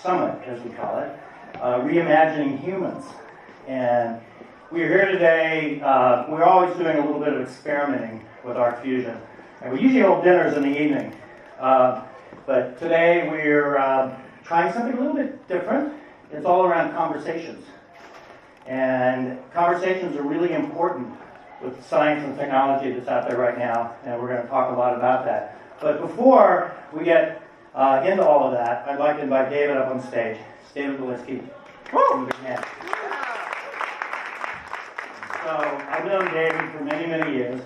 summit, as we call it, Reimagining Humans. And we're here today. We're always doing a little bit of experimenting with Art Fusion. And we usually hold dinners in the evening. But today we're trying something a little bit different. It's all around conversations. And conversations are really important with the science and technology that's out there right now, and we're going to talk a lot about that. But before we get into all of that, I'd like to invite David up on stage. It's David Walitsky. So I've known David for many, many years,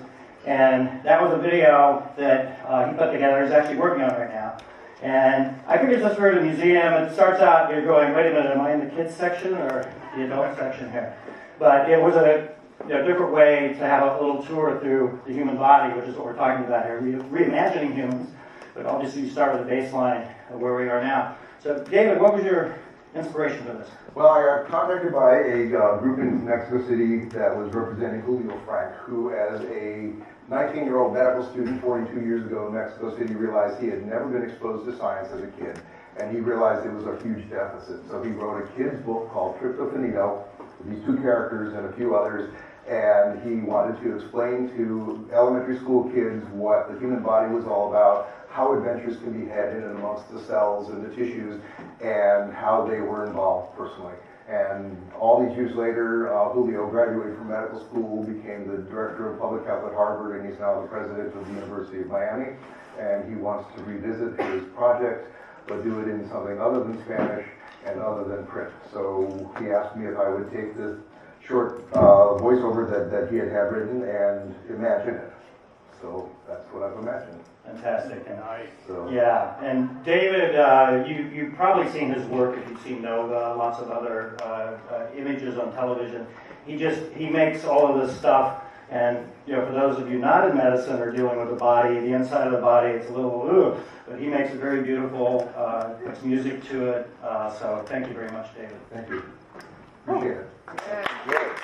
and that was a video that he put together. He's actually working on it right now. And I figured since we're at a museum, it starts out, you're going, wait a minute, am I in the kids section or the adult section here? But it was a different way to have a little tour through the human body, which is what we're talking about here, reimagining humans. But obviously you start with a baseline of where we are now. So David, what was your inspiration for this? Well, I got contacted by a group in Mexico City that was representing Julio Frank, who as a 19-year-old medical student 42 years ago in Mexico City realized he had never been exposed to science as a kid, and he realized it was a huge deficit. So he wrote a kid's book called Tryptophanito, with these two characters and a few others, and he wanted to explain to elementary school kids what the human body was all about, how adventures can be had in and amongst the cells and the tissues, and how they were involved personally. And all these years later, Julio graduated from medical school, became the director of public health at Harvard, and he's now the president of the University of Miami. And he wants to revisit his project, but do it in something other than Spanish and other than print. So he asked me if I would take this short voiceover that he had written and imagine it. So that's what I've imagined. Fantastic. And So. Yeah, and David, you've probably seen his work if you've seen Nova, lots of other images on television. He makes all of this stuff, and for those of you not in medicine or dealing with the body, the inside of the body, it's a little but he makes it very beautiful, puts music to it, so thank you very much, David. Thank you. Appreciate it. Yeah.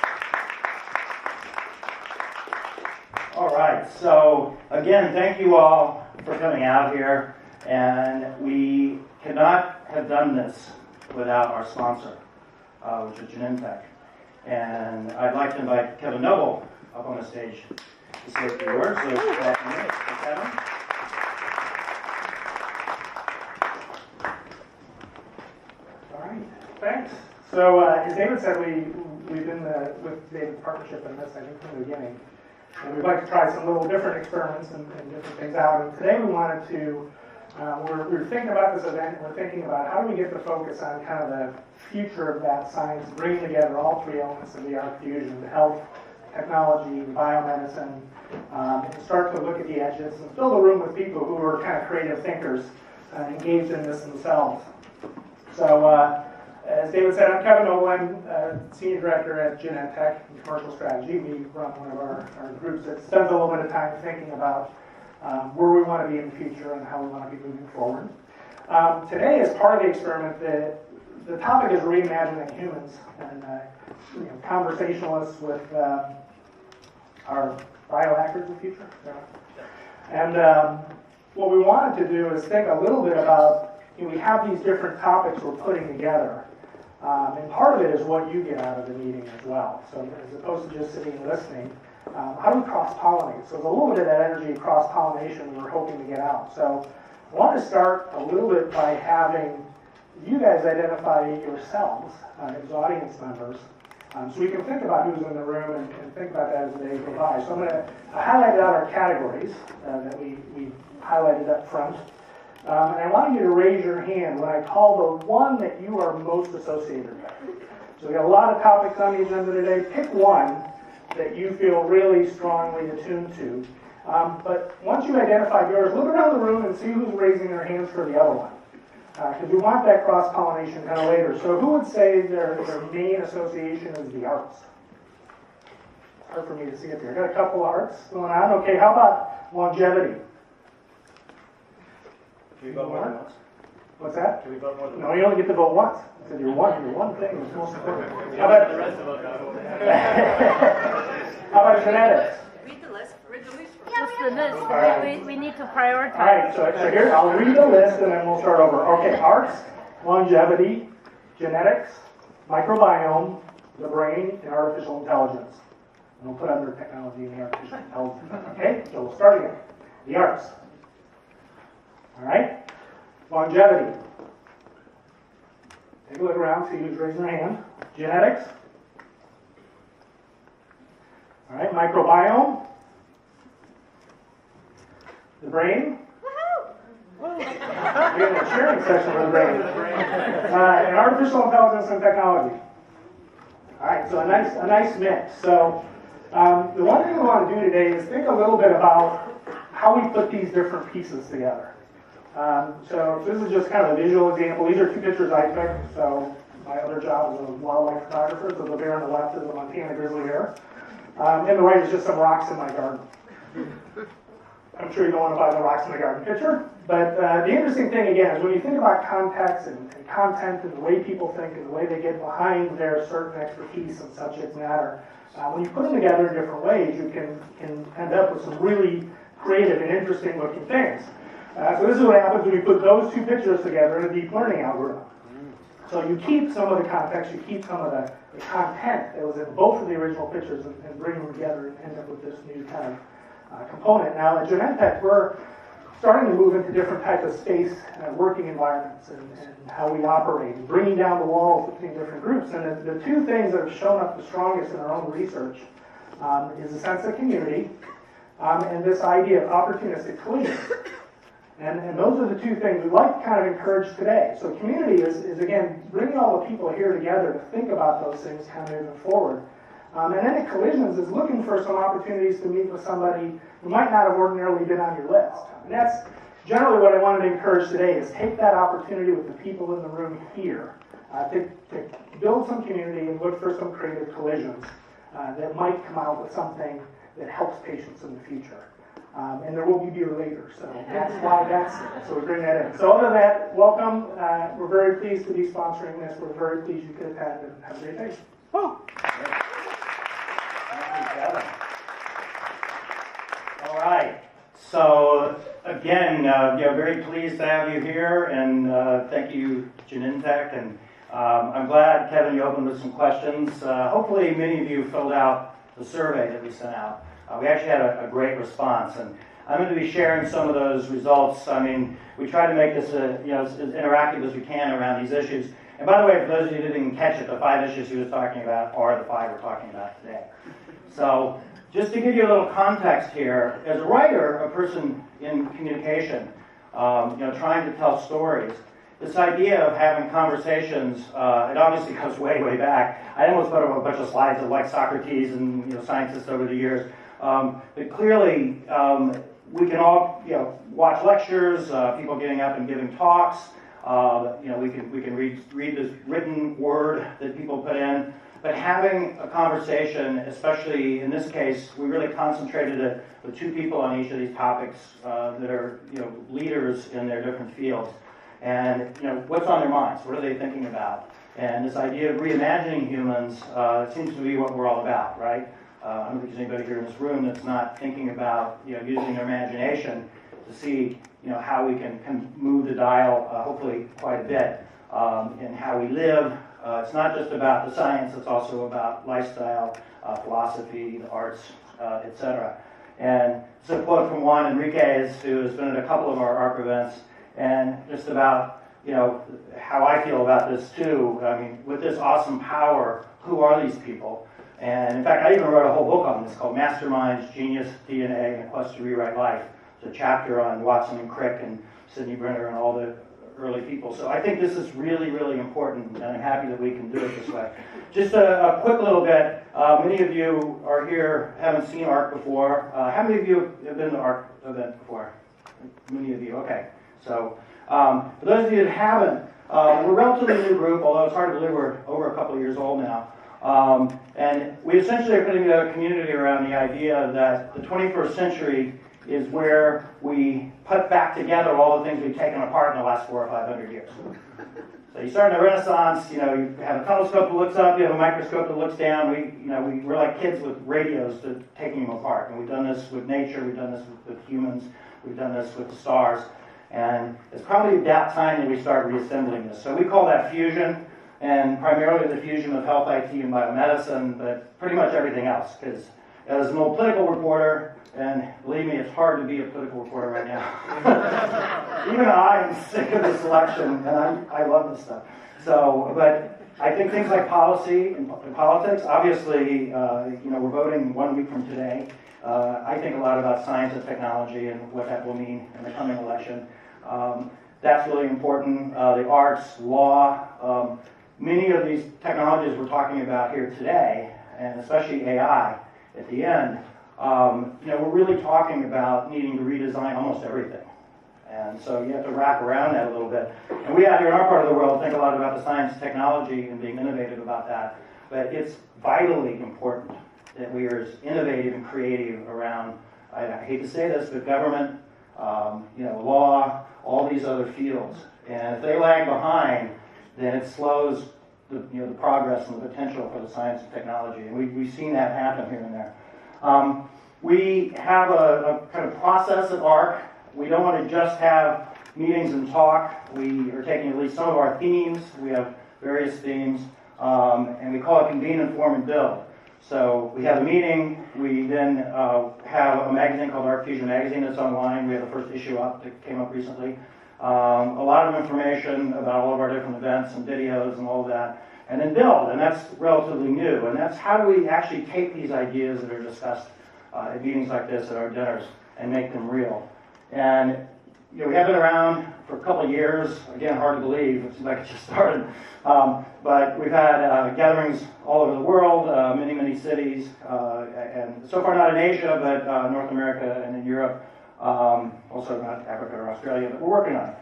All right, so again, thank you all for coming out here, and we cannot have done this without our sponsor, which is Genentech. And I'd like to invite Kevin Noble up on the stage to say a few words. So, Kevin. All right, thanks. So, as David said, we've been with David's partnership in this, I think, from the beginning. And we'd like to try some little different experiments and different things out. And today we wanted to, we're thinking about this event, and we're thinking about how do we get the focus on kind of the future of that science, bringing together all three elements of the Art Fusion, the health, technology, biomedicine, and start to look at the edges and fill the room with people who are kind of creative thinkers engaged in this themselves. So, as David said, I'm Kevin Noble. I'm Senior Director at Genentech in Commercial Strategy. We run one of our groups that spends a little bit of time thinking about where we want to be in the future and how we want to be moving forward. Today, as part of the experiment, the topic is reimagining humans, and conversationalists with our biohackers of the future. And what we wanted to do is think a little bit about, we have these different topics we're putting together. And part of it is what you get out of the meeting as well. So as opposed to just sitting and listening, how do we cross-pollinate? So there's a little bit of that energy cross-pollination we're hoping to get out. So I want to start a little bit by having you guys identify yourselves as audience members, so we can think about who's in the room and think about that as the day go by. So I'm going to highlight out our categories that we highlighted up front. And I want you to raise your hand when I call the one that you are most associated with. So we got a lot of topics on the agenda today. Pick one that you feel really strongly attuned to. But once you identify yours, look around the room and see who's raising their hands for the other one. Because we want that cross-pollination kind of later. So who would say their main association is the arts? It's hard for me to see it there. Got a couple of arts going on. Okay, how about longevity? Can we vote more than once? What's that? Can we vote more than once? No, you only get to vote once. So your one thing is most important. How about the rest of us? How about genetics? Read the list. Read the list. What's the list? Right. We need to prioritize. All right, so here, I'll read the list and then we'll start over. Okay, arts, longevity, genetics, microbiome, the brain, and artificial intelligence. And we'll put other technology in the artificial intelligence. Okay, so we'll start again. The arts. All right, longevity. Take a look around, see who's raising their hand. Genetics. All right, microbiome. The brain. We have a sharing session for the brain. And artificial intelligence and technology. All right, so a nice mix. So the one thing we want to do today is think a little bit about how we put these different pieces together. So this is just kind of a visual example. These are two pictures I took. So my other job is a wildlife photographer. So the bear on the left is a Montana grizzly bear. And the right is just some rocks in my garden. I'm sure you don't want to buy the rocks in the garden picture. But the interesting thing, again, is when you think about context and content and the way people think and the way they get behind their certain expertise in subject matter, when you put them together in different ways, you can end up with some really creative and interesting looking things. So this is what happens when you put those two pictures together in a deep learning algorithm. So you keep some of the context, you keep some of the content that was in both of the original pictures and bring them together and end up with this new kind of component. Now at Genentech, we're starting to move into different types of space working environments and how we operate, and bringing down the walls between different groups. And the two things that have shown up the strongest in our own research is a sense of community and this idea of opportunistic collision. And those are the two things we'd like to kind of encourage today. So community is again, bringing all the people here together to think about those things kind of moving forward. And then at collisions is looking for some opportunities to meet with somebody who might not have ordinarily been on your list. And that's generally what I wanted to encourage today, is take that opportunity with the people in the room here to build some community and look for some creative collisions that might come out with something that helps patients in the future. And there will be beer later, so that's why so we bring that in. So other than that, welcome. We're very pleased to be sponsoring this. We're very pleased you could attend, and have a great day. Oh. All right. So again, very pleased to have you here, and thank you, Genentech. And I'm glad, Kevin, you opened with some questions. Hopefully, many of you filled out the survey that we sent out. We actually had a great response, and I'm going to be sharing some of those results. I mean, we try to make this as interactive as we can around these issues. And by the way, for those of you who didn't catch it, the 5 issues he was talking about are the 5 we're talking about today. So just to give you a little context here, as a writer, a person in communication, trying to tell stories, this idea of having conversations, it obviously goes way, way back. I almost put up a bunch of slides of like Socrates and scientists over the years. But clearly, we can all watch lectures, people getting up and giving talks. We can read this written word that people put in. But having a conversation, especially in this case, we really concentrated it with 2 people on each of these topics that are leaders in their different fields. And what's on their minds? What are they thinking about? And this idea of reimagining humans seems to be what we're all about, right? I don't think there's anybody here in this room that's not thinking about using their imagination to see how we can move the dial, hopefully quite a bit, in how we live. It's not just about the science; it's also about lifestyle, philosophy, the arts, etc. And it's a quote from Juan Enriquez, who has been at a couple of our ARC events, and just about how I feel about this too. I mean, with this awesome power, who are these people? And in fact, I even wrote a whole book on this called Masterminds, Genius, DNA, and a Quest to Rewrite Life. It's a chapter on Watson and Crick and Sidney Brenner and all the early people. So I think this is really, really important, and I'm happy that we can do it this way. Just a quick little bit. Many of you are here, haven't seen ARC before. How many of you have been to ARC event before? Many of you, okay. So for those of you that haven't, we're a relatively new group, although it's hard to believe we're over a couple of years old now. And we essentially are putting together a community around the idea that the 21st century is where we put back together all the things we've taken apart in the last 400 or 500 years. So you start in the Renaissance, you have a telescope that looks up, you have a microscope that looks down. We're like kids with radios taking them apart. And we've done this with nature, we've done this with humans, we've done this with the stars. And it's probably about time that we start reassembling this. So we call that fusion, and primarily the fusion of health, IT, and biomedicine, but pretty much everything else. Because as an old political reporter, and believe me, it's hard to be a political reporter right now. Even I am sick of this election, and I love this stuff. So, but I think things like policy and politics, obviously, we're voting 1 week from today. I think a lot about science and technology and what that will mean in the coming election. That's really important. The arts, law, many of these technologies we're talking about here today, and especially AI at the end, we're really talking about needing to redesign almost everything. And so you have to wrap around that a little bit. And we out here in our part of the world think a lot about the science and technology and being innovative about that. But it's vitally important that we are as innovative and creative around, I hate to say this, but government, law, all these other fields. And if they lag behind, then it slows the progress and the potential for the science and technology. And we've seen that happen here and there. We have a kind of process at ARC. We don't want to just have meetings and talk. We are taking at least some of our themes. We have various themes, and we call it convene, inform, and build. So we have a meeting. We then have a magazine called Art Fusion Magazine that's online. We have the first issue up that came up recently. A lot of information about all of our different events and videos and all of that. And then build, and that's relatively new. And that's how do we actually take these ideas that are discussed at meetings like this, at our dinners, and make them real. And we have been around for a couple of years. Again, hard to believe. It seems like it just started. But we've had gatherings all over the world, many cities, and so far not in Asia, but North America and in Europe. Also not Africa or Australia, but we're working on it.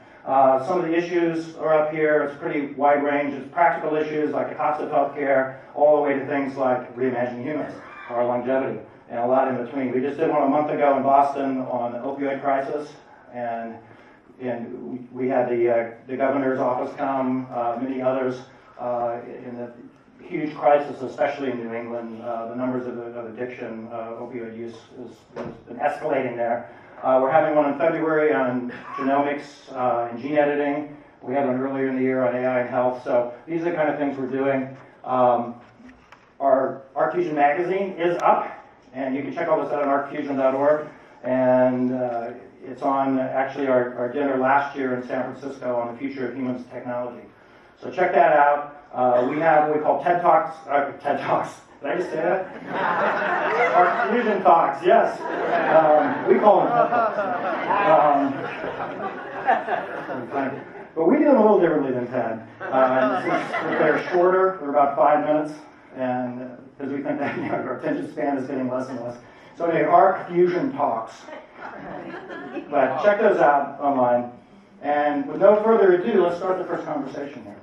Some of the issues are up here. It's a pretty wide range. It's practical issues like the cost of healthcare, all the way to things like reimagining humans, or longevity, and a lot in between. We just did one a month ago in Boston on the opioid crisis, and we had the governor's office come, many others, in the huge crisis, especially in New England. The numbers of addiction, opioid use has been escalating there. We're having one in February on genomics and gene editing. We had one earlier in the year on AI and health. So these are the kind of things we're doing. Our Art Fusion magazine is up, and you can check all this out on artfusion.org. And it's on actually our dinner last year in San Francisco on the future of humans and technology. So check that out. We have what we call TED Talks. TED Talks. Did I just say that? Art Fusion Talks, yes. We call them TED Talks. But we do them a little differently than TED. They're shorter. They're about 5 minutes. And because we think that our attention span is getting less and less. So anyway, Art Fusion Talks. But check those out online. And with no further ado, let's start the first conversation here.